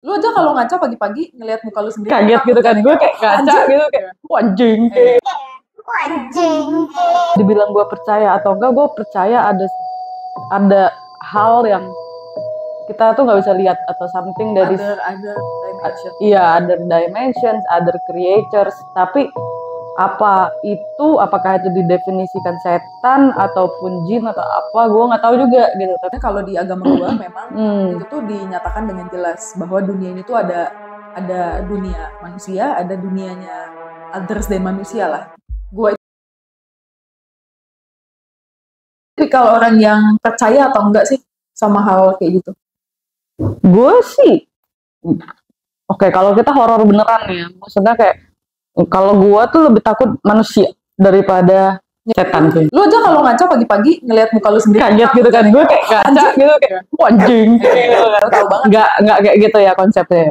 Lu aja kalau ngaca pagi-pagi ngelihat muka lu sendiri kaget gitu kan, gue kayak ngaca anjing. gitu kayak anjing. Dibilang gue percaya atau enggak, gue percaya ada hal yang kita tuh nggak bisa lihat atau something dari Other dimension. iya, other dimensions, other creatures. Tapi apakah itu didefinisikan setan ataupun jin atau apa, gue nggak tahu juga gitu. Tapi Kalau di agama gua memang itu tuh dinyatakan dengan jelas bahwa dunia ini tuh ada dunia manusia, ada dunianya others dari manusia lah. Gua itu kalau orang yang percaya atau enggak sih sama hal kayak gitu? gue sih oke, kalau kita horor beneran ya, maksudnya kayak kalau gue tuh lebih takut manusia daripada setan sih. Lu aja kalau ngaca pagi-pagi ngelihat muka lu sendiri Kaget gitu kan, gue kayak ngaca gitu kayak anjing. Tahu banget. Nggak kayak gitu ya konsepnya.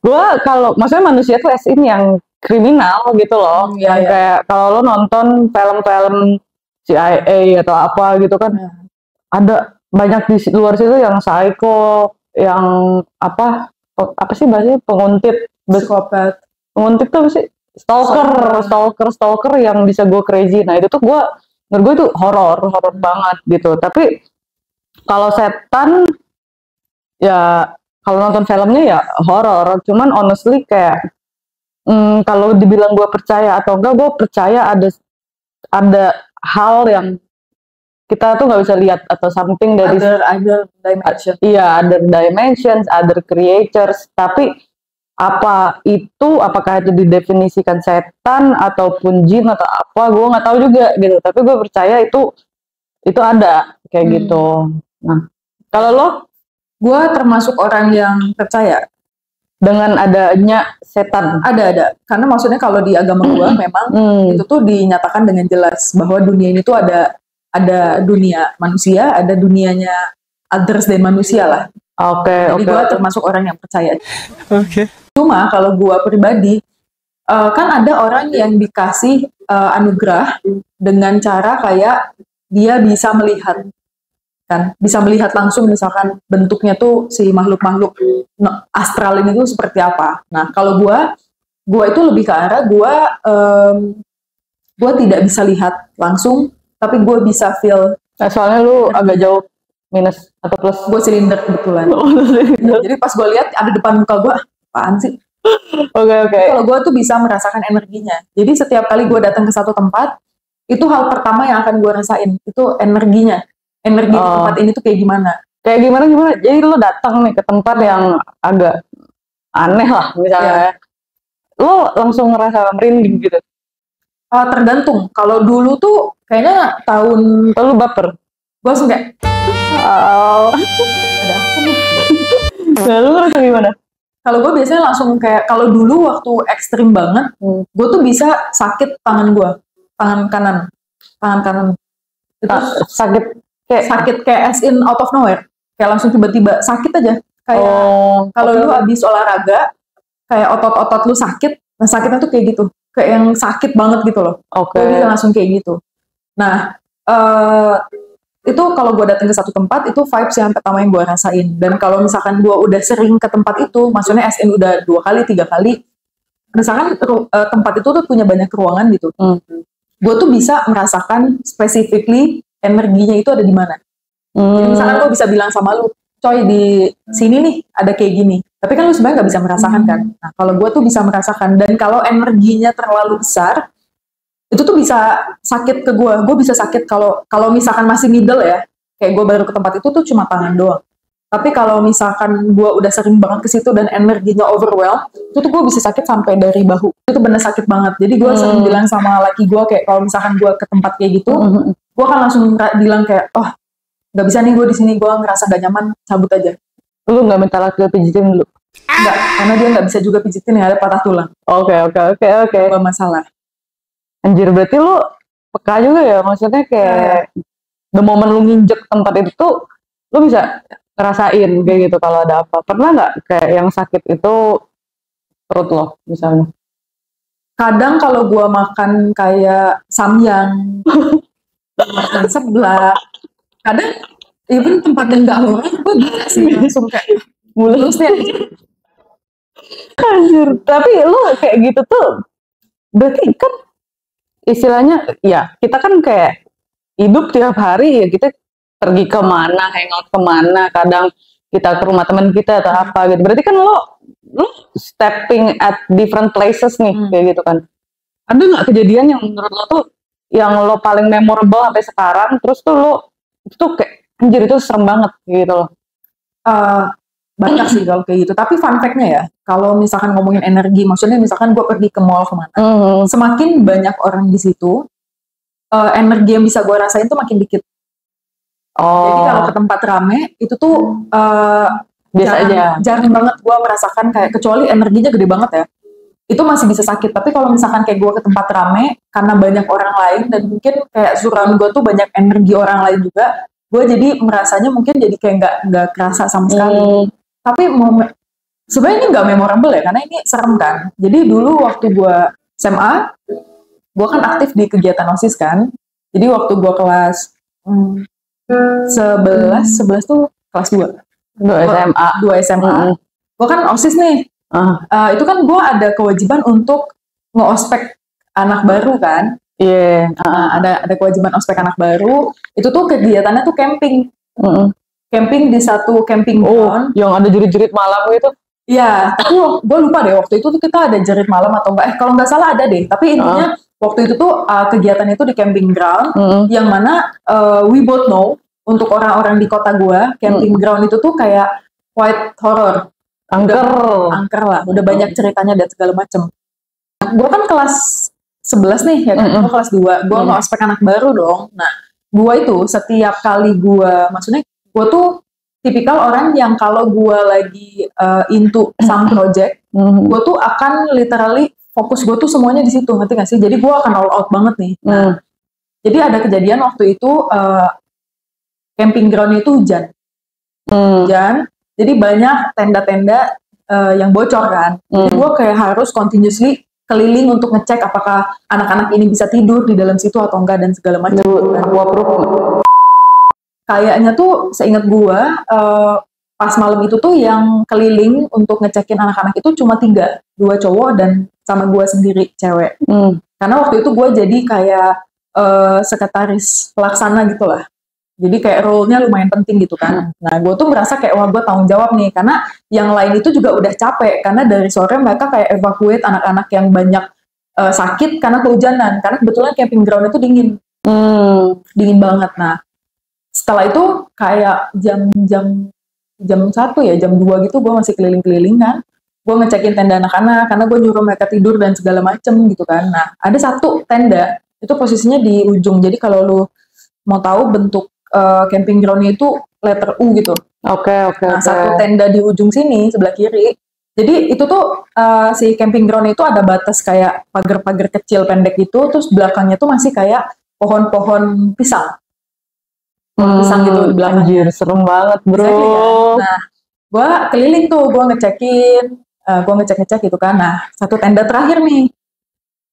Gue kalau maksudnya manusia tuh as in yang kriminal gitu loh. Iya, iya. Kayak kalau lo nonton film-film CIA atau apa gitu kan, ada banyak di luar situ yang psycho, yang apa sih bahasanya, penguntit, Psikopat. penguntit tuh apa sih, stalker yang bisa gue crazy. Nah itu tuh menurut gue itu horor banget gitu. Tapi kalau setan ya, kalau nonton filmnya ya horor, cuman honestly kayak kalau dibilang gue percaya atau enggak, gue percaya ada hal yang kita tuh nggak bisa lihat atau something dari other dimension. iya, other dimensions, other creatures. Tapi apakah itu didefinisikan setan ataupun jin atau apa, gue nggak tahu juga gitu. Tapi gue percaya itu ada kayak gitu. Nah, kalau lo? Gue termasuk orang yang percaya dengan adanya setan. Ada. Karena maksudnya kalau di agama gue memang itu tuh dinyatakan dengan jelas bahwa dunia ini tuh ada dunia manusia, ada dunianya others dari manusia lah. Jadi gue termasuk orang yang percaya. Cuma kalau gue pribadi, kan ada orang yang dikasih anugerah dengan cara kayak dia bisa melihat, kan, bisa melihat langsung misalkan bentuknya tuh si makhluk-makhluk astral ini tuh seperti apa. Nah kalau gue itu lebih ke arah gue tidak bisa lihat langsung, tapi gue bisa feel. Soalnya lu agak jauh, minus atau plus? Gue silinder kebetulan. Jadi pas gue lihat ada depan muka gue, apaan sih? Oke. Kalau gue tuh bisa merasakan energinya. Jadi setiap kali gue datang ke satu tempat, itu hal pertama yang akan gue rasain itu energinya. Energi di tempat ini tuh kayak gimana? Kayak gimana? Jadi lo datang nih ke tempat yang agak aneh lah misalnya, lo langsung ngerasa merinding gitu? Tergantung. Kalau dulu tuh kayaknya tahun lo baper. Gue langsung kayak ada apa nih? Lalu lo ngerasa gimana? Kalau gue biasanya langsung kayak, kalau dulu waktu ekstrim banget, gue tuh bisa sakit tangan gue, tangan kanan itu sakit kayak as in out of nowhere, kayak langsung tiba-tiba sakit aja, kayak kalau lu habis olahraga kayak otot-otot lu sakit, nah sakitnya tuh kayak gitu, kayak yang sakit banget gitu loh. Gue bisa langsung kayak gitu. Nah itu kalau gue datang ke satu tempat, itu vibes yang pertama yang gue rasain. Dan kalau misalkan gue udah sering ke tempat itu, maksudnya SN udah 2 kali 3 kali, misalkan tempat itu tuh punya banyak ruangan gitu, gue tuh bisa merasakan specifically energinya itu ada di mana. Jadi misalkan gue bisa bilang sama lu, coy di sini nih ada kayak gini, tapi kan lu sebenarnya nggak bisa merasakan kan. Nah kalau gue tuh bisa merasakan, dan kalau energinya terlalu besar, itu tuh bisa sakit ke gue bisa sakit kalau misalkan masih middle ya, kayak gue baru ke tempat itu tuh cuma tangan doang. Tapi kalau misalkan gue udah sering banget ke situ dan energinya overwhelm, itu tuh gue bisa sakit sampai dari bahu. Itu bener sakit banget. Jadi gue sering bilang sama laki gue kayak, kalau misalkan gue ke tempat kayak gitu, gue kan langsung bilang kayak, oh nggak bisa nih gue di sini, gue ngerasa gak nyaman, cabut aja. Lu nggak minta laki pijitin dulu? Enggak, karena dia nggak bisa juga pijitin yang ada patah tulang. Oke. Gak masalah. Anjir, berarti lu peka juga ya, maksudnya kayak the moment lu nginjek tempat itu tuh lu bisa ngerasain kayak gitu kalau ada apa. Pernah nggak kayak yang sakit itu perut lo misalnya? Kadang kalau gua makan kayak samyang, makan seblak, kadang even tempat yang nggak orang, gua bisa sih langsung kayak mulusnya. Anjir. Tapi lu kayak gitu tuh berarti kan istilahnya ya kita kan kayak hidup tiap hari ya, kita pergi kemana, hangout kemana, kadang kita ke rumah teman kita atau apa gitu. Berarti kan lu stepping at different places nih kayak gitu kan. Ada nggak kejadian yang menurut lo tuh yang lo paling memorable sampai sekarang, terus tuh lo itu kayak anjir itu serem banget gitu loh? Banyak sih kalau kayak gitu. Tapi fun fact-nya ya, kalau misalkan ngomongin energi, maksudnya misalkan gue pergi ke mall kemana, semakin banyak orang di situ, energi yang bisa gue rasain tuh makin dikit. Jadi kalau ke tempat rame itu tuh biasa aja. Jarang banget gue merasakan kayak, kecuali energinya gede banget ya, itu masih bisa sakit. Tapi kalau misalkan kayak gue ke tempat rame karena banyak orang lain dan mungkin kayak surround gue tuh banyak energi orang lain juga, gue jadi merasanya mungkin jadi kayak nggak kerasa sama sekali. Tapi sebenarnya ini nggak memorable ya, karena ini serem kan. Jadi dulu waktu gue SMA, gue kan aktif di kegiatan OSIS kan. Jadi waktu gue kelas 11 tuh kelas 2 SMA. Gue kan OSIS nih. Itu kan gue ada kewajiban untuk nge-ospek anak baru kan. Iya. Ada kewajiban ospek anak baru. Itu tuh kegiatannya tuh camping. Camping di satu camping ground. Yang ada jerit-jerit malam gitu. Iya, tapi gue lupa deh waktu itu tuh kita ada jerit malam atau enggak. Kalau nggak salah ada deh. Tapi intinya waktu itu tuh kegiatan itu di camping ground, yang mana we both know untuk orang-orang di kota gue, camping ground itu tuh kayak white horror. Angker lah. Udah banyak ceritanya dan segala macem. Gue kan kelas 11 nih, ya kan? Gue kelas 2. Gue mau ospek anak baru dong. Nah, gue itu setiap kali maksudnya gue tuh tipikal orang yang kalau gue lagi into some project, gue tuh akan literally fokus gue tuh semuanya di situ, ngerti gak sih? Jadi gue akan all out banget nih. Nah, jadi ada kejadian waktu itu camping ground itu hujan. Jadi banyak tenda-tenda yang bocor kan. Jadi gue kayak harus continuously keliling untuk ngecek apakah anak-anak ini bisa tidur di dalam situ atau enggak dan segala macam. Kayaknya tuh seingat gue pas malam itu tuh yang keliling untuk ngecekin anak-anak itu cuma 3, 2 cowok dan sama gue sendiri cewek. Karena waktu itu gue jadi kayak sekretaris pelaksana gitu lah. Jadi kayak role-nya lumayan penting gitu kan. Nah gue tuh merasa kayak wah gue tanggung jawab nih, karena yang lain itu juga udah capek karena dari sore mereka kayak evacuate anak-anak yang banyak sakit karena kehujanan. Karena kebetulan camping ground itu dingin, dingin banget. Nah setelah itu kayak jam 1 ya, jam 2 gitu gue masih keliling-keliling kan. Gue ngecekin tenda anak-anak karena gue nyuruh mereka tidur dan segala macem gitu kan. Nah ada satu tenda itu posisinya di ujung. Jadi kalau lu mau tahu bentuk camping ground-nya itu letter U gitu. Oke. Satu tenda di ujung sini sebelah kiri. Jadi itu tuh si camping ground itu ada batas kayak pagar-pagar kecil pendek gitu. Terus belakangnya tuh masih kayak pohon-pohon pisang. Pisang gitu di belakang. Anjir, serem banget bro. Exactly, kan? Nah, gue keliling tuh, gue ngecekin, gue ngecek-ngecek gitu kan. Nah, satu tenda terakhir nih,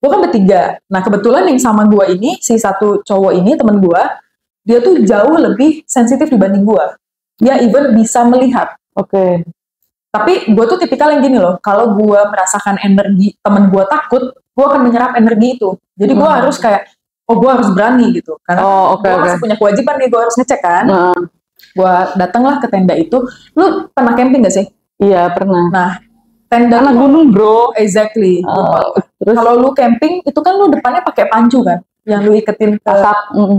gue kan bertiga. Nah, kebetulan yang sama gue ini, si satu cowok ini, temen gue, dia tuh jauh lebih sensitif dibanding gue. Dia even bisa melihat. Oke. Tapi gue tuh tipikal yang gini loh, kalau gue merasakan energi temen gue takut, gue akan menyerap energi itu. Jadi gue harus kayak, gue harus berani gitu. Karena gue masih punya kewajiban nih, gue harus ngecek kan. Gue datanglah ke tenda itu. Lu pernah camping gak sih? Iya, pernah. Nah, tenda anak gunung bro. Exactly. Kalau lu camping, itu kan lu depannya pakai pancu kan? Yang lu iketin ke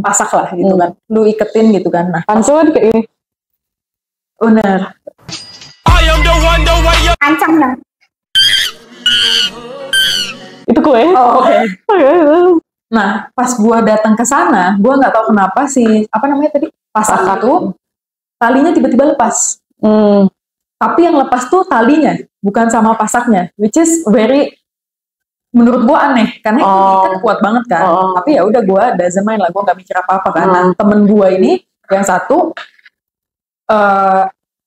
pasak lah gitu kan. Lu iketin gitu kan. Nah, pancu kan kayak ini. Bener. Ancam dong. Itu gue. Oke. Nah, pas gua datang ke sana, gua nggak tahu kenapa si pasak itu talinya tiba-tiba lepas. Tapi yang lepas tuh talinya, bukan sama pasaknya, which is menurut gua aneh karena ini kan kuat banget kan. Tapi ya udah gua doesn't mind lah, gua nggak mikir apa-apa kan. Nah, temen gua ini yang satu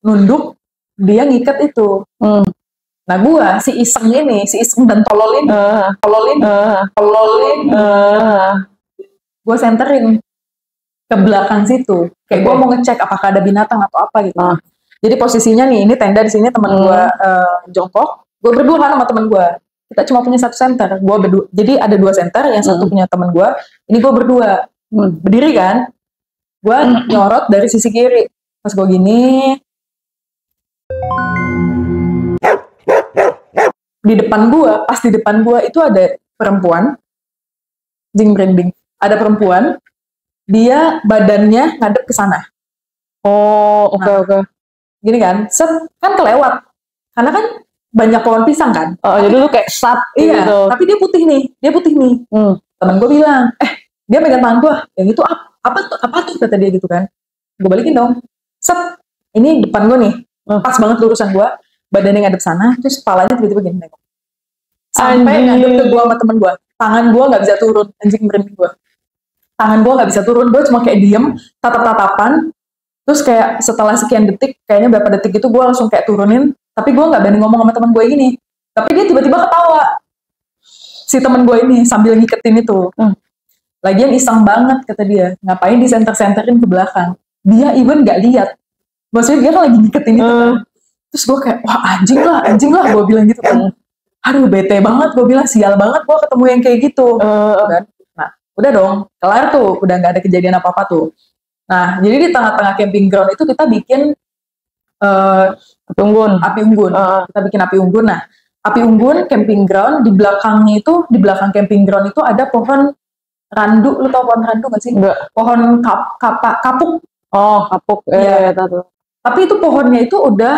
nunduk, dia ngikat itu. Nah gue, si iseng dan tolol ini, gue senterin ke belakang situ, kayak gue mau ngecek apakah ada binatang atau apa gitu. Jadi posisinya nih, ini tenda di sini teman gue jongkok, Gue berdua kan sama temen gue. Kita cuma punya satu center. Gue berdua. Jadi ada 2 center, yang satu punya temen gue. Ini gue berdua. Berdiri kan. Gue nyorot dari sisi kiri. Pas gue gini. Di depan gue, pas di depan gue itu ada perempuan. Jing branding. Ada perempuan. Dia badannya ngadep ke sana. Oh, oke. Gini kan, set, kan kelewat. Karena kan banyak pohon pisang kan. Jadi lu kayak sat iya, gitu. Tapi dia putih nih. Temen gue bilang, dia pegang tangan gue. Yang itu apa tuh kata dia gitu kan. Gue balikin dong. Set, ini depan gue nih. Pas banget lurusan gue. Badannya ngadep sana, terus kepalanya tiba-tiba gini nengok. Sampai ngadep ke gue sama temen gue. Tangan gue gak bisa turun. Anjing merinding gue. Tangan gue gak bisa turun. Gue cuma kayak diem, tatap-tatapan. Terus kayak setelah sekian detik, kayaknya berapa detik itu gue langsung kayak turunin. Tapi gue gak berani ngomong sama temen gue gini. Tapi dia tiba-tiba ketawa. Si temen gue ini sambil ngiketin itu. Lagian iseng banget kata dia. Ngapain di center-centerin ke belakang. Dia even gak lihat. Maksudnya dia kan lagi ngiketin itu kan. Terus gue kayak, wah anjing lah, gue bilang gitu kan. Aduh bete banget, gue bilang sial banget gue ketemu yang kayak gitu. Kan? Nah, udah dong, kelar tuh, udah gak ada kejadian apa-apa tuh. Nah, jadi di tengah-tengah camping ground itu kita bikin api unggun. Kita bikin api unggun. Nah, api unggun, camping ground, di belakangnya itu, di belakang camping ground itu ada pohon randu. Lu tau pohon randu gak sih? Enggak. Pohon kapuk. Oh, kapuk. Tahu. Tapi itu pohonnya itu udah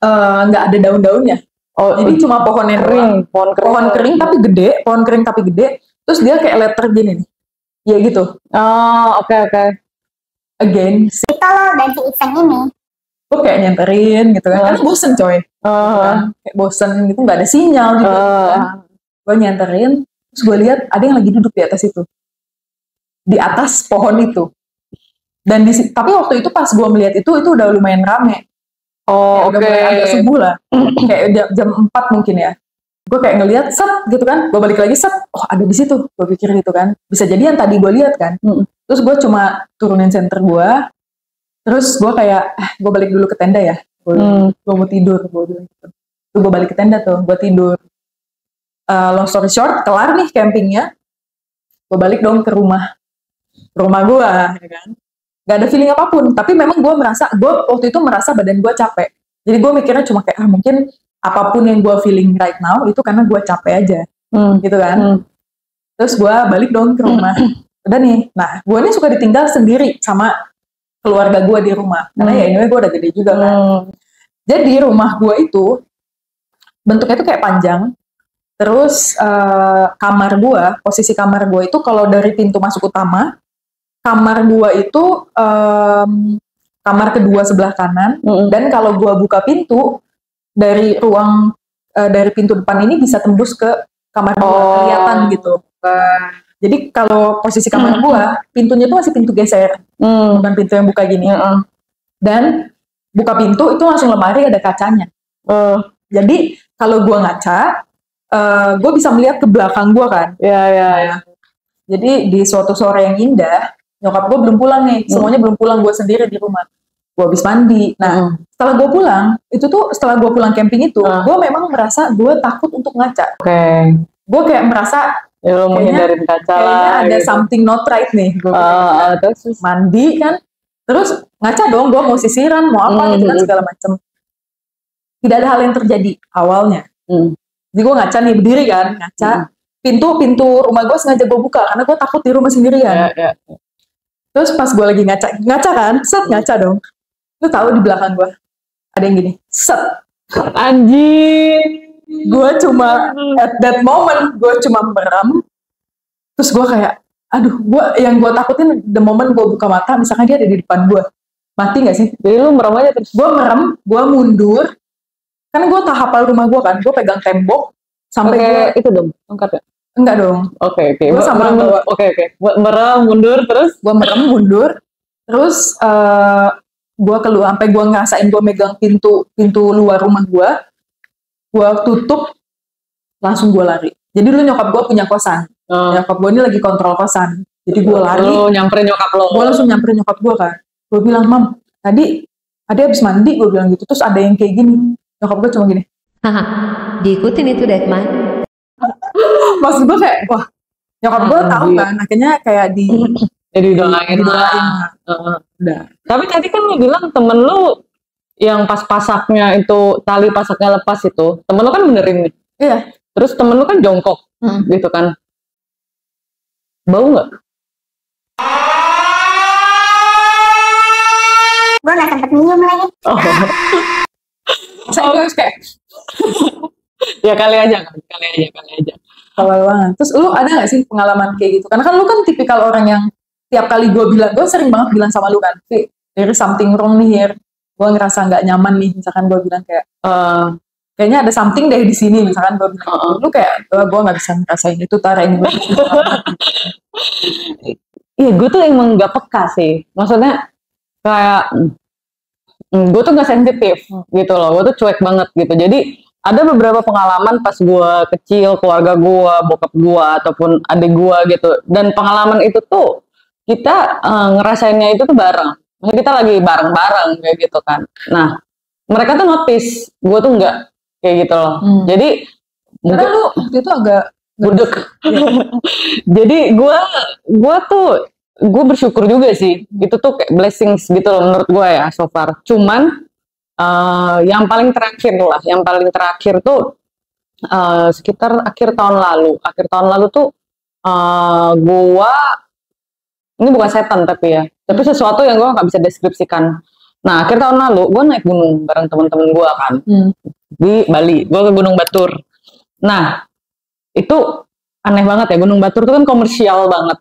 nggak ada daun-daunnya. Jadi cuma pohon yang kering. Pohon kering tapi gede. Pohon kering tapi gede. Terus dia kayak letter gini nih. Ya gitu. Oke. Again. Kalau dan si Iseng ini. Gue kayak nyamperin gitu kan. Karena bosen coy. Kayak bosen gitu. Nggak ada sinyal gitu kan. Gue nyanterin. Terus gue lihat ada yang lagi duduk di atas itu. Di atas pohon itu. Dan tapi waktu itu pas gue melihat itu udah lumayan rame. Udah mulai agak subuh lah. Kayak jam 4 mungkin ya. Gue kayak ngelihat set gitu kan. Gue balik lagi set. Oh ada di situ. Gue pikir gitu kan. Bisa jadi yang tadi gue lihat kan. Terus gue cuma turunin center gue. Terus gue kayak gue balik dulu ke tenda ya. Gue mau tidur. Gue bilang gitu. Terus gue balik ke tenda tuh. Gue tidur. Long story short. Kelar nih campingnya. Gue balik dong ke rumah gue ya kan. Gak ada feeling apapun, tapi memang gue waktu itu merasa badan gue capek. Jadi gue mikirnya cuma kayak, mungkin apapun yang gue feeling right now, itu karena gue capek aja. Gitu kan. Terus gue balik dong ke rumah. Udah nih, nah gue ini suka ditinggal sendiri sama keluarga gue di rumah. Karena ya anyway gue udah gede juga kan. Jadi rumah gue itu, bentuknya tuh kayak panjang. Terus posisi kamar gue itu kalau dari pintu masuk utama, kamar gua itu kamar kedua sebelah kanan, dan kalau gua buka pintu dari pintu depan ini bisa tembus ke kamar gua, kelihatan gitu. Jadi kalau posisi kamar gua, pintunya itu masih pintu geser, bukan pintu yang buka gini. Dan buka pintu itu langsung lemari ada kacanya. Jadi kalau gua ngaca, gua bisa melihat ke belakang gua kan. Iya. Jadi di suatu sore yang indah, nyokap gue belum pulang nih, semuanya belum pulang, gue sendiri di rumah. Gue habis mandi. Nah, setelah gue pulang camping itu, gue memang merasa gue takut untuk ngaca. Gue kayak merasa kayaknya ada gitu. Something not right nih. Terus mandi kan, terus ngaca dong, gue mau sisiran, mau apa gitu kan segala macem. Tidak ada hal yang terjadi awalnya. Jadi gue ngaca nih, berdiri kan, ngaca. Pintu rumah gue sengaja gue buka karena gue takut di rumah sendirian. Terus pas gue lagi ngaca kan, set ngaca dong. Lu tahu di belakang gue ada yang gini, set. Anjing. Gue cuma at that moment gue cuma merem. Terus gue kayak, yang gue takutin the moment gue buka mata, misalkan dia ada di depan gue, mati nggak sih? Jadi lu merem aja terus? Gue merem, gue mundur. Kan gue tak hafal rumah gue kan, gue pegang tembok sampai gue itu dong, angkat ya? Enggak dong. Oke. Gue sama merem mundur terus? Gue merem mundur. Terus gue keluar sampai gue ngerasain gue megang pintu luar rumah gue tutup, langsung gue lari. Jadi dulu nyokap gue punya kosan. Nyokap gue ini lagi kontrol kosan. Jadi gue lari. Lu nyamperin nyokap lo? Gue langsung nyamperin nyokap gue kan. Gue bilang, Mam, tadi ada habis mandi, gue bilang gitu. Terus ada yang kayak gini. Nyokap gue cuma gini, Haha, diikutin itu Deadman. Maksud gue kayak, wah, nyokap gue tahu Iya. kan, akhirnya kayak Jadi doain didoain. Udah. Tapi tadi kan lu bilang temen lu yang pas pasaknya itu, tali pasaknya lepas itu, temen lu kan benerin nih. Iya. Terus temen lu kan jongkok, gitu kan. Bau nggak? Gue gak sempet minum lagi. Oh. Saya harus kayak, Ya kali aja. kawal banget. Terus lu ada gak sih pengalaman kayak gitu? Karena kan lu kan tipikal orang yang tiap kali gue sering banget bilang sama lu kan, there is something wrong nih here. Gue ngerasa nggak nyaman nih, misalkan gue bilang kayak, kayaknya ada something deh di sini, misalkan gue bilang, lu kayak, gue nggak bisa ngerasain itu, Tara ini. Iya, gue tuh emang nggak peka sih. Maksudnya kayak gue tuh nggak sensitif gitu loh. Gue tuh cuek banget gitu. Jadi ada beberapa pengalaman pas gue kecil, keluarga gue, bokap gue ataupun adik gue gitu. Dan pengalaman itu tuh kita ngerasainnya itu tuh bareng. Maksudnya kita lagi bareng-bareng kayak gitu kan. Nah, mereka tuh notice, gue tuh nggak kayak gitu loh. Jadi Karena lu waktu itu agak budek. Jadi gue bersyukur juga sih. Itu tuh kayak blessings gitu loh menurut gue ya so far. Cuman yang paling terakhir tuh sekitar akhir tahun lalu tuh gue, ini bukan setan tapi sesuatu yang gue nggak bisa deskripsikan. Nah, akhir tahun lalu gue naik gunung bareng teman-teman gue kan di Bali. Gue ke Gunung Batur. Nah, itu aneh banget ya, Gunung Batur tuh kan komersial banget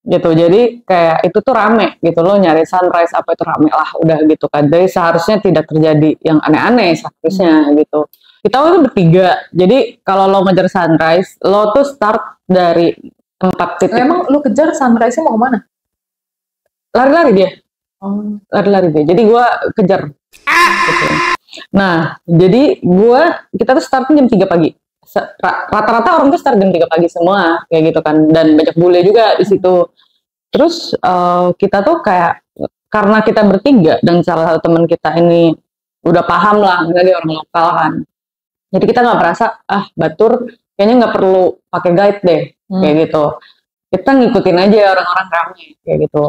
gitu. Jadi kayak itu tuh rame gitu, lo nyari sunrise apa itu rame lah udah gitu kan. Jadi seharusnya tidak terjadi yang aneh-aneh seharusnya gitu. Kita itu bertiga. Jadi kalau lo ngejar sunrise, lo tuh start dari tempat titik. Emang lu kejar sunrise-nya mau kemana? Lari-lari dia. Lari-lari dia. Jadi gue kejar. Gitu. Nah, jadi kita tuh startnya jam 3 pagi. Rata-rata orang tuh start jam 3 pagi semua kayak gitu kan, dan banyak bule juga di situ. Terus kita tuh kayak, karena kita bertiga dan salah satu teman kita ini udah paham lah, dia orang lokal kan, jadi kita nggak merasa Batur kayaknya nggak perlu pakai guide deh kayak gitu. Kita ngikutin aja orang-orang ramai kayak gitu.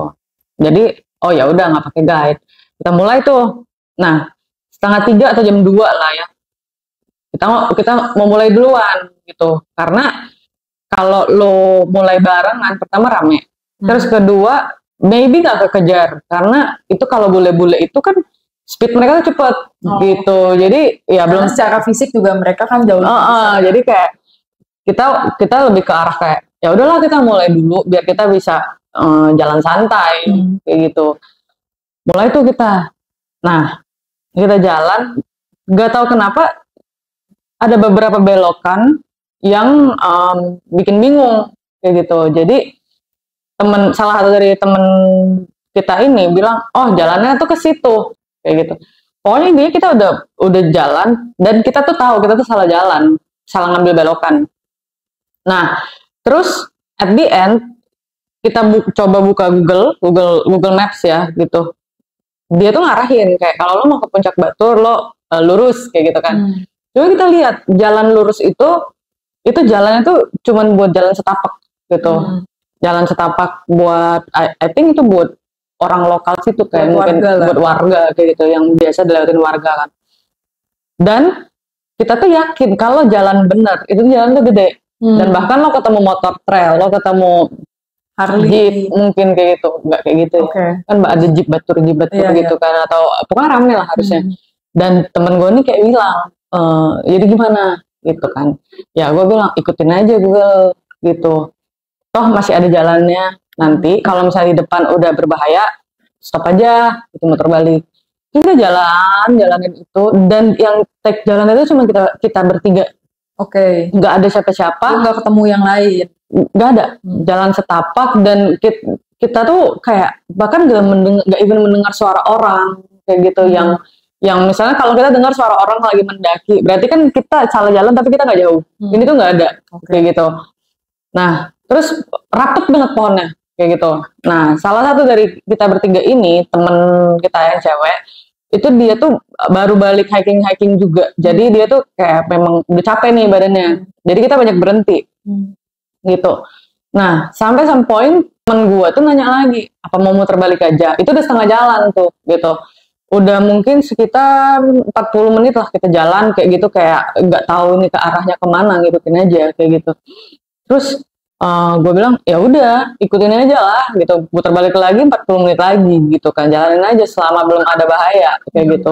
Jadi oh ya udah nggak pakai guide, kita mulai tuh. Nah, 2:30 atau jam 2 lah ya, kita mau mulai duluan gitu, karena kalau lo mulai barengan pertama rame, terus kedua maybe gak kekejar, karena itu kalau bule-bule itu kan speed mereka tuh cepet gitu. Jadi ya Karena belum secara fisik juga mereka kan jauh lebih besar. jadi kayak kita lebih ke arah kayak ya udahlah kita mulai dulu biar kita bisa jalan santai kayak gitu. Mulai tuh kita, nah kita jalan, nggak tahu kenapa ada beberapa belokan yang bikin bingung kayak gitu. Jadi salah satu dari temen kita ini bilang, oh jalannya tuh ke situ kayak gitu. Pokoknya intinya kita udah jalan dan kita tuh tahu kita tuh salah jalan, salah ngambil belokan. Nah, terus at the end kita coba buka Google Maps ya gitu. Dia tuh ngarahin kayak kalau lo mau ke Puncak Batur lo lurus kayak gitu kan. Coba kita lihat jalan lurus itu jalannya tuh cuman buat jalan setapak gitu. Jalan setapak buat I think itu buat orang lokal situ kayak mungkin buat warga kayak gitu yang biasa dilewatin warga kan. Dan kita tuh yakin kalau jalan bener itu jalan tuh gede. Dan bahkan lo ketemu motor trail, lo ketemu Harley jeep mungkin kayak gitu, nggak kayak gitu kan ada jeep batur gitu kan, atau pokoknya rame lah harusnya. Dan temen gue nih kayak bilang, jadi gimana gitu kan, ya gue bilang ikutin aja Google gitu, toh masih ada jalannya, nanti kalau misalnya di depan udah berbahaya stop aja itu muter balik. Kita jalanin itu, dan yang take jalan itu cuma kita bertiga. Nggak ada siapa-siapa, nggak ketemu yang lain, nggak ada, jalan setapak. Dan kita tuh kayak bahkan nggak even mendengar suara orang kayak gitu. Yang misalnya kalau kita dengar suara orang lagi mendaki, berarti kan kita salah jalan tapi kita nggak jauh. Ini tuh nggak ada kayak gitu. Nah, terus rapet banget pohonnya kayak gitu. Nah, salah satu dari kita bertiga ini, temen kita yang cewek itu dia tuh baru balik hiking juga. Jadi dia tuh kayak memang udah capek nih badannya. Jadi kita banyak berhenti. Gitu. Nah, sampai some point temen gue tuh nanya lagi, apa mau muter balik aja? Itu udah setengah jalan tuh, gitu. Udah mungkin sekitar 40 menit lah kita jalan kayak gitu, kayak nggak tahu nih ke arahnya kemana, ngikutin aja kayak gitu. Terus gue bilang ya udah ikutin aja lah gitu, muter balik lagi 40 menit lagi gitu kan, jalanin aja selama belum ada bahaya kayak gitu.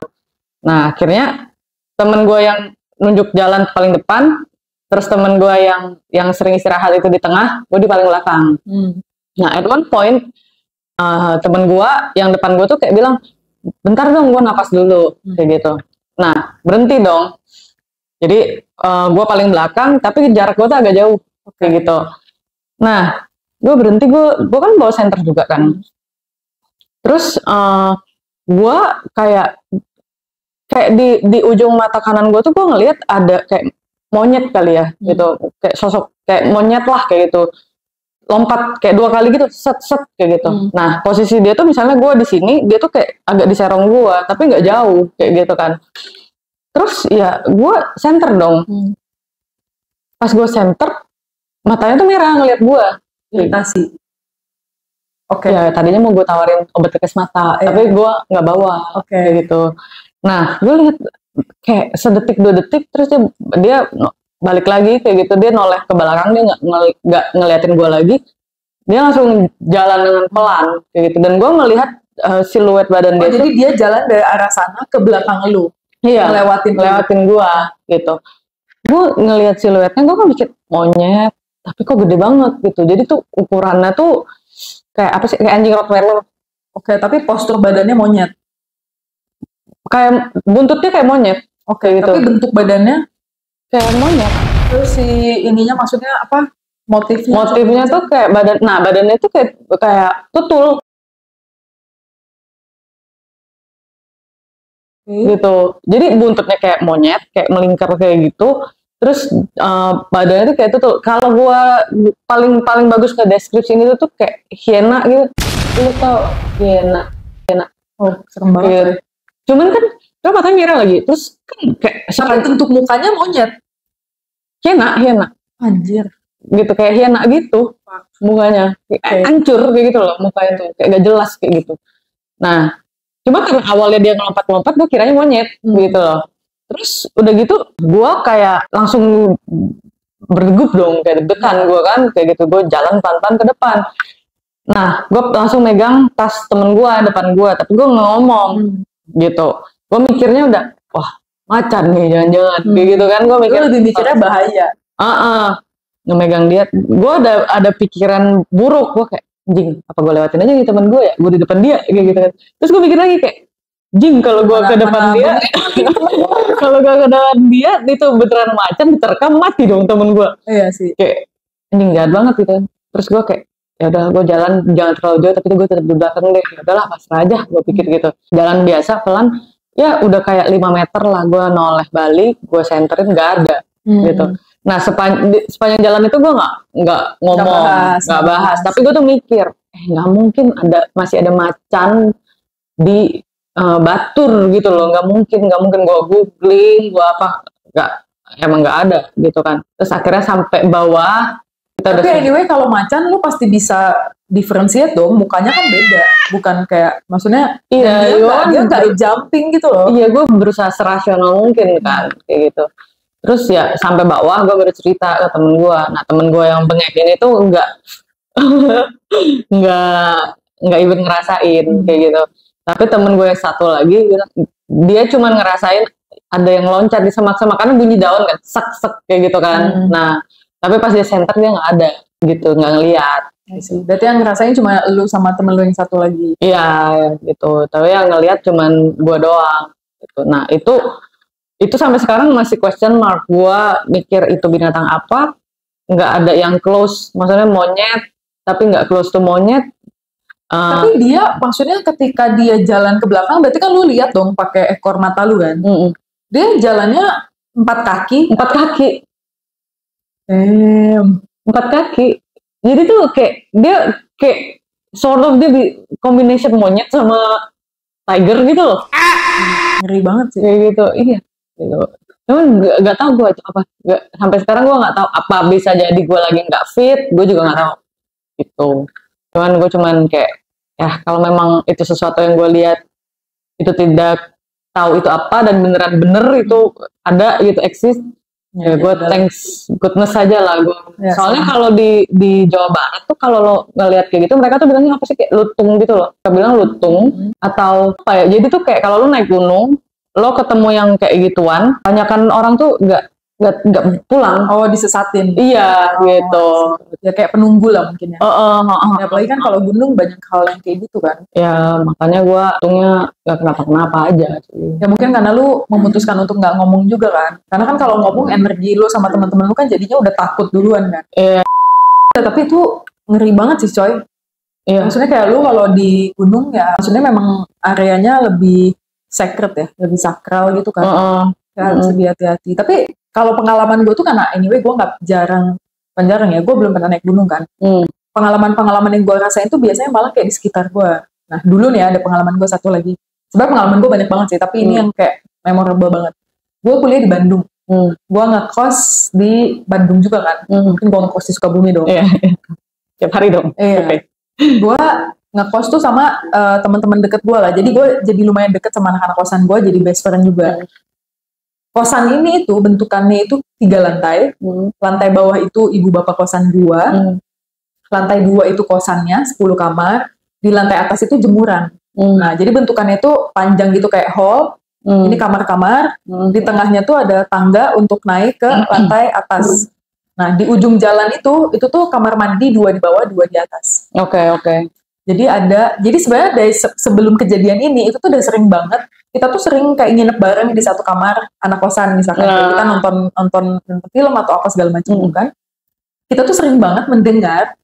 Nah akhirnya temen gue yang nunjuk jalan paling depan, terus temen gue yang sering istirahat itu di tengah, gue di paling belakang. Nah at one point temen gue yang depan gue tuh kayak bilang, bentar dong gue napas dulu kayak gitu. Nah berhenti dong. Jadi gue paling belakang tapi jarak gue tuh agak jauh kayak gitu. Nah gue berhenti, gue kan bawa senter juga kan. Terus gue kayak di ujung mata kanan gue tuh gue ngelihat ada kayak monyet kali ya gitu, kayak sosok kayak monyet lah kayak gitu, lompat kayak 2 kali gitu, set kayak gitu. Nah posisi dia tuh misalnya gue di sini, dia tuh kayak agak di serong gue tapi nggak jauh kayak gitu kan. Terus ya gue senter dong. Pas gue senter, matanya tuh merah ngeliat gue. Iritasi. Oke. Ya tadinya mau gue tawarin obat tetes mata, tapi gue nggak bawa kayak gitu. Nah gue lihat kayak sedetik 2 detik, terus dia balik lagi kayak gitu, dia noleh ke belakang, dia nggak ngeliatin gue lagi, dia langsung jalan dengan pelan kayak gitu. Dan gue melihat siluet badan dia. Jadi dia jalan dari arah sana ke belakang lu. Iya, lewatin gue gitu. Gue ngelihat siluetnya, gue kan mikir monyet, tapi kok gede banget gitu. Jadi tuh ukurannya tuh kayak apa sih, kayak anjing Rottweiler. Oke, tapi postur badannya monyet. Kayak buntutnya kayak monyet. Oke, gitu. Tapi bentuk badannya kayak monyet. Terus si ininya maksudnya apa? Motifnya tuh kayak badannya tuh kayak tutul. Gitu. Jadi buntutnya kayak monyet, kayak melingkar kayak gitu. Terus badannya tuh kayak tutul. Kalau gua paling bagus ke deskripsi ini tuh kayak hiena gitu. Lu tau hiena. Oh, serem banget. Gitu. Cuman kan matanya merah lagi. Terus kan kayak bentuk mukanya monyet. Hiena. Anjir. Gitu kayak hiena gitu mukanya. Hancur kayak gitu loh mukanya tuh. Kayak gak jelas kayak gitu. Nah, cuma karena awalnya dia ngelompat-lompat, gue kiranya monyet gitu loh. Terus udah gitu, gue kayak langsung berdegup dong, kayak deg-degan gue kan, kayak gitu. Gue jalan pelan-pelan ke depan. Nah, gue langsung megang tas temen gue depan gue, tapi gue nggak ngomong gitu. Gue mikirnya udah, wah macan nih jangan-jangan, kayak gitu kan. Gue lebih mikirnya bahaya. Ngemegang dia, gue ada pikiran buruk. Gue kayak, jing, apa gue lewatin aja nih temen gue ya, gue di depan dia kayak gitu kan. Terus gue mikir lagi kayak, jing, kalau gue ke depan dia, kalau gue ke depan dia itu beneran macan, diterkam mati dong temen gue. Iya sih. Kayak anjing jahat banget gitu. Terus gue kayak, ya udah gue jalan jangan terlalu jauh, tapi gue tetap di belakang deh. Ya udahlah pasrah aja, gue pikir gitu. Jalan biasa pelan, ya udah kayak 5 meter lah, gue noleh balik, gue senterin nggak ada gitu. Nah sepanjang jalan itu gue nggak ngomong, nggak bahas, tapi gue tuh mikir, nggak mungkin masih ada macan di Batur gitu loh, nggak mungkin gue googling, gue apa, emang nggak ada gitu kan. Terus akhirnya sampai bawah. Tapi anyway kalau macan lu pasti bisa diferensiate dong, mukanya kan beda, bukan kayak maksudnya dia nggak jumping gitu loh. Iya, gue berusaha serasional mungkin kan kayak gitu. Terus ya sampai bawah gue baru cerita ke temen gue. Nah temen gue yang bengek ini tuh nggak even ngerasain kayak gitu. Tapi temen gue yang satu lagi dia cuma ngerasain ada yang loncat di semak-semak karena bunyi daun kan, sek kayak gitu kan. Nah tapi pas dia center dia nggak ada gitu, nggak ngeliat. Berarti yang ngerasain cuma lu sama temen lu yang satu lagi. Iya gitu. Tapi yang ngeliat cuman gue doang. Gitu. Nah itu sampai sekarang masih question mark. Gua mikir itu binatang apa, nggak ada yang close, maksudnya monyet, tapi nggak close to monyet. Tapi dia, maksudnya ketika dia jalan ke belakang, berarti kan lu lihat dong pakai ekor mata lu kan? Dia jalannya 4 kaki. 4 kaki. 4 kaki. Jadi tuh kayak dia kayak sort of dia combination monyet sama tiger gitu loh. Ngeri banget sih. Kayak gitu, iya. Gitu. Cuman gak tahu gue sampai sekarang gue nggak tahu apa bisa jadi gue lagi nggak fit, gue juga nggak tahu. Gitu. Cuman gue kayak ya kalau memang itu sesuatu yang gue lihat itu tidak tahu itu apa dan beneran bener itu ada gitu eksis. Ya gue thanks goodness aja lah gue. Ya, soalnya kalau di Jawa Barat tuh kalau lo ngeliat kayak gitu mereka tuh bilangnya apa sih kayak lutung gitu loh. Mereka bilang lutung atau apa ya. Jadi tuh kayak kalau lo naik gunung lo ketemu yang kayak gituan, banyakan orang tuh nggak pulang. Oh, disesatin. Iya gitu. Ya kayak penunggu lah mungkin ya. Ya, apalagi kan kalau gunung banyak hal yang kayak gitu kan. Ya makanya gue untungnya nggak kenapa-kenapa aja sih. Ya mungkin karena lu memutuskan untuk nggak ngomong juga kan. Karena kan kalau ngomong energi lu sama teman-teman lu kan jadinya udah takut duluan kan. Iya. Tapi itu ngeri banget sih coy. Iya. Maksudnya kayak lu kalau di gunung ya, maksudnya memang areanya lebih sacred ya, lebih sakral gitu kan. Ya harus lebih hati-hati. Tapi kalau pengalaman gue tuh karena anyway gue nggak jarang ya, gue belum pernah naik gunung kan. Pengalaman-pengalaman yang gue rasain tuh biasanya malah kayak di sekitar gue. Nah dulu nih ada pengalaman gue satu lagi. Sebenarnya pengalaman gue banyak banget sih, tapi ini yang kayak memorable banget. Gue kuliah di Bandung. Gue ngekos di Bandung juga kan. Mungkin gue ngekos di Sukabumi dong. Iya. Tiap hari dong. Iya. Okay. Gue ngekos tuh sama teman-teman deket gue lah. Jadi gue jadi lumayan deket sama anak-anak kosan gue, jadi best friend juga. Kosan ini itu bentukannya itu 3 lantai. Lantai bawah itu ibu bapak kosan gua. Lantai 2 itu kosannya 10 kamar. Di lantai atas itu jemuran. Nah, jadi bentukannya itu panjang gitu kayak hall. Ini kamar-kamar. Di tengahnya tuh ada tangga untuk naik ke lantai atas. Nah, di ujung jalan itu tuh kamar mandi 2 di bawah, 2 di atas. Oke. Jadi sebenarnya dari sebelum kejadian ini itu tuh udah sering banget. Kita tuh sering kayak nginep bareng di satu kamar anak kosan misalkan. Kita nonton film atau apa segala macam kan. Kita tuh sering banget mendengar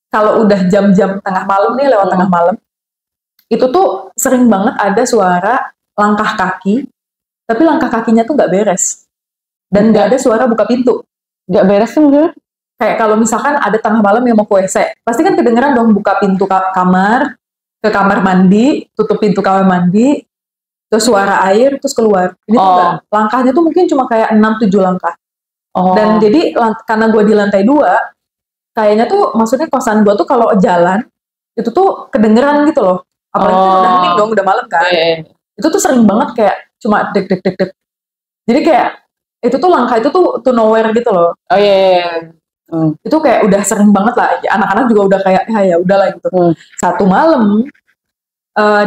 kalau udah jam-jam tengah malam nih, lewat tengah malam, itu tuh sering banget ada suara langkah kaki, tapi langkah kakinya tuh nggak beres. Dan nggak ada suara buka pintu. Nggak beres sih maksudnya? Kayak kalau misalkan ada tengah malam yang mau ke WC, pasti kan kedengeran dong buka pintu kamar, ke kamar mandi, tutup pintu kamar mandi, terus suara air, terus keluar. Ini tuh enggak, langkahnya tuh mungkin cuma kayak 6-7 langkah. Dan jadi karena gue di lantai 2, kayaknya tuh maksudnya kosan gue tuh kalau jalan, itu tuh kedengeran gitu loh. Apalagi kan udah hening dong, udah malam kan. Itu tuh sering banget kayak cuma dek. Jadi kayak, itu tuh langkah itu tuh to nowhere gitu loh. Itu kayak udah sering banget lah. Anak-anak juga udah kayak, ya udahlah gitu. Satu malam,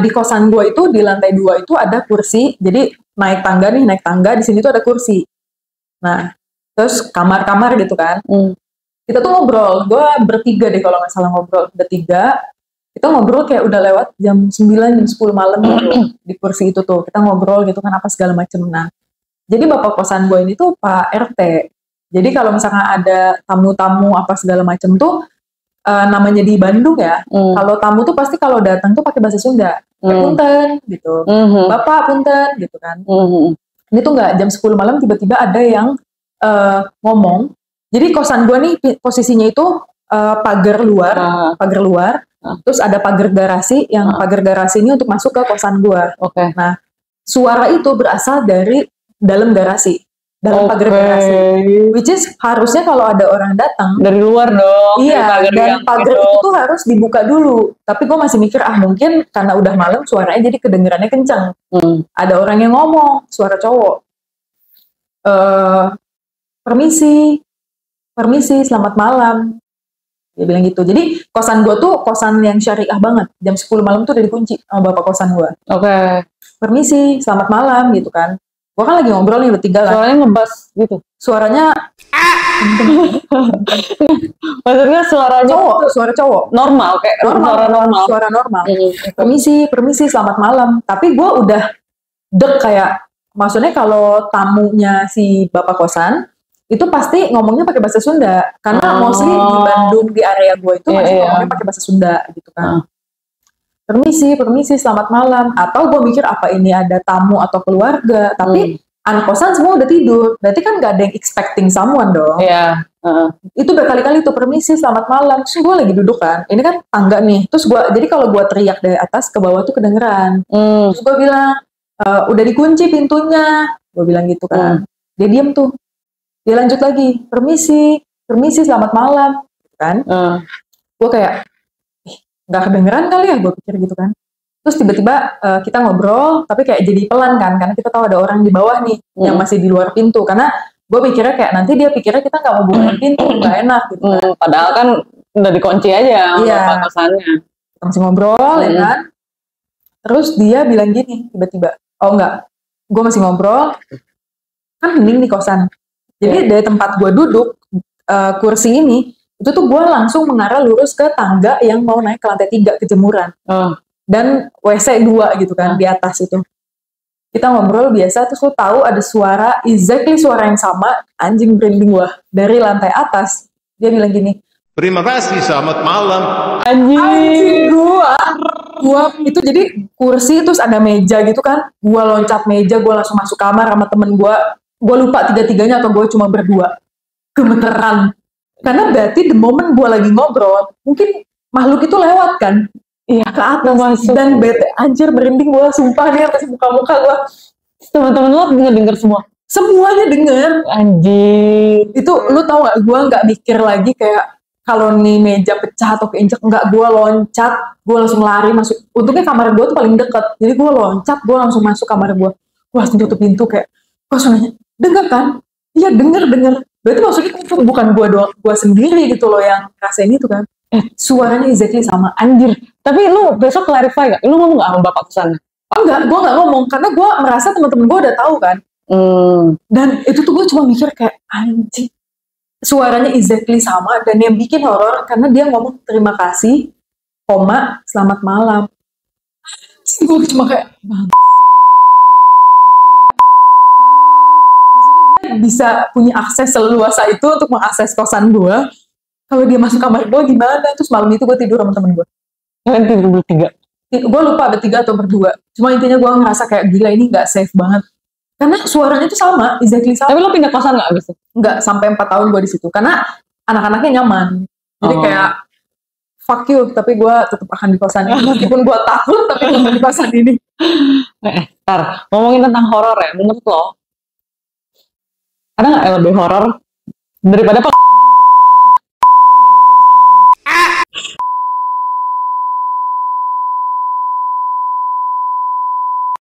di kosan gue itu di lantai 2 itu ada kursi. Jadi naik tangga, di sini tuh ada kursi. Nah, terus kamar-kamar gitu kan. Kita tuh ngobrol, gue bertiga deh kalau nggak salah ngobrol, bertiga. Kita ngobrol kayak udah lewat jam 9, jam 10 malam gitu di kursi itu tuh. Kita ngobrol gitu kan apa segala macem. Nah, jadi bapak kosan gue ini tuh Pak RT. Jadi kalau misalkan ada tamu-tamu apa segala macem tuh, namanya di Bandung ya, kalau tamu tuh pasti kalau datang tuh pakai bahasa Sunda. Punten gitu, bapak punten gitu kan. Ini tuh nggak jam 10 malam tiba-tiba ada yang ngomong. Jadi kosan gue nih posisinya itu pagar luar, terus ada pagar garasi, yang pagar garasi ini untuk masuk ke kosan gue. Nah, suara itu berasal dari dalam garasi, dalam pagar garasi. Which is harusnya kalau ada orang datang dari luar dong. Iya, dan pagar itu tuh harus dibuka dulu. Tapi gue masih mikir, mungkin karena udah malam suaranya jadi kedengerannya kencang. Ada orang yang ngomong, suara cowok. Permisi, selamat malam. Dia bilang gitu. Jadi kosan gue tuh kosan yang syariah banget. Jam 10 malam tuh udah dikunci sama bapak kosan gue. Permisi, selamat malam gitu kan. Gue kan lagi ngobrol nih bertiga kan. Suaranya ngebas gitu. Suaranya maksudnya suaranya suara cowok. Normal kayak Suara normal. Permisi, selamat malam. Tapi gue udah kayak, maksudnya kalau tamunya si bapak kosan itu pasti ngomongnya pakai bahasa Sunda, karena mostly di Bandung, di area gue itu masih ngomongnya pakai bahasa Sunda gitu kan. Permisi, selamat malam. Atau gue mikir apa ini ada tamu atau keluarga, tapi anak kosan semua udah tidur, berarti kan gak ada yang expecting someone dong. Iya. Itu berkali-kali tuh, permisi selamat malam, terus gue lagi duduk kan, ini kan tangga nih, terus gue, jadi kalau gue teriak dari atas ke bawah tuh kedengeran, terus gue bilang, udah dikunci pintunya, gue bilang gitu kan, dia diem tuh, dia lanjut lagi, permisi selamat malam, kan, gue kayak, nggak kedengeran kali ya, gue pikir gitu kan. Terus tiba-tiba kita ngobrol, tapi kayak jadi pelan kan, karena kita tahu ada orang di bawah nih yang masih di luar pintu. Karena gue pikirnya kayak nanti dia pikirnya kita nggak mau bukain pintu, nggak enak gitu. Padahal kan udah dikunci aja sama kosannya. Kita masih ngobrol ya kan. Terus dia bilang gini tiba-tiba, oh enggak, gue masih ngobrol, kan hening di kosan. Jadi dari tempat gue duduk kursi ini, itu tuh gue langsung mengarah lurus ke tangga yang mau naik ke lantai 3 ke jemuran. Dan WC 2 gitu kan di atas itu. Kita ngobrol biasa, terus lo tahu ada suara, exactly suara yang sama, anjing merinding gua dari lantai atas. Dia bilang gini, terima kasih, selamat malam. Anjing gua itu jadi kursi terus ada meja gitu kan. Gua loncat meja, gua langsung masuk kamar sama temen gua. Gua lupa 3-3-nya atau gua cuma berdua. Gemeteran. Karena berarti the moment gua lagi ngobrol, mungkin makhluk itu lewat kan. Iya, ke atas masuk. Dan bete, anjir merinding gue, sumpah nih atas muka-muka gue. Teman-teman lo denger semua? Semuanya denger. Anjir. Itu lu tau gak, gue gak mikir lagi kayak kalau nih meja pecah atau keinjek, enggak, gue loncat, gue langsung lari masuk. Untungnya kamar gue tuh paling deket, jadi gue loncat, gue langsung masuk kamar gue. Gue langsung tutup pintu kayak, gue langsung nanya, denger kan? Iya denger. Berarti maksudnya itu bukan gue sendiri gitu loh yang rasain itu kan. Suaranya exactly sama, anjir. Tapi lu besok clarify gak? Lu ngomong gak sama bapak kesana? Oh enggak, gue gak ngomong, karena gue merasa teman-teman gue udah tahu kan. Dan itu tuh gue cuma mikir kayak, anjing, suaranya exactly sama, dan yang bikin horor, karena dia ngomong terima kasih, koma, selamat malam. Gue cuma kayak, maksudnya dia bisa punya akses seluasa itu untuk mengakses kosan gue. Kalau dia masuk kamar gue gimana? Terus malam itu gue tidur sama temen gue. Kalian tidur bertiga? Gue lupa bertiga atau berdua. Cuma intinya gue ngerasa kayak gila ini gak safe banget. Karena suaranya itu sama, exactly sama. Tapi lo pindah kosan gak abis itu? Enggak, sampai 4 tahun gue di situ. Karena anak-anaknya nyaman. Jadi kayak fuck you, tapi gue tetap akan di kosan ini. Meskipun gue takut, tapi tetap di kosan ini. Tar, ngomongin tentang horor ya, menurut lo ada gak yang lebih horor daripada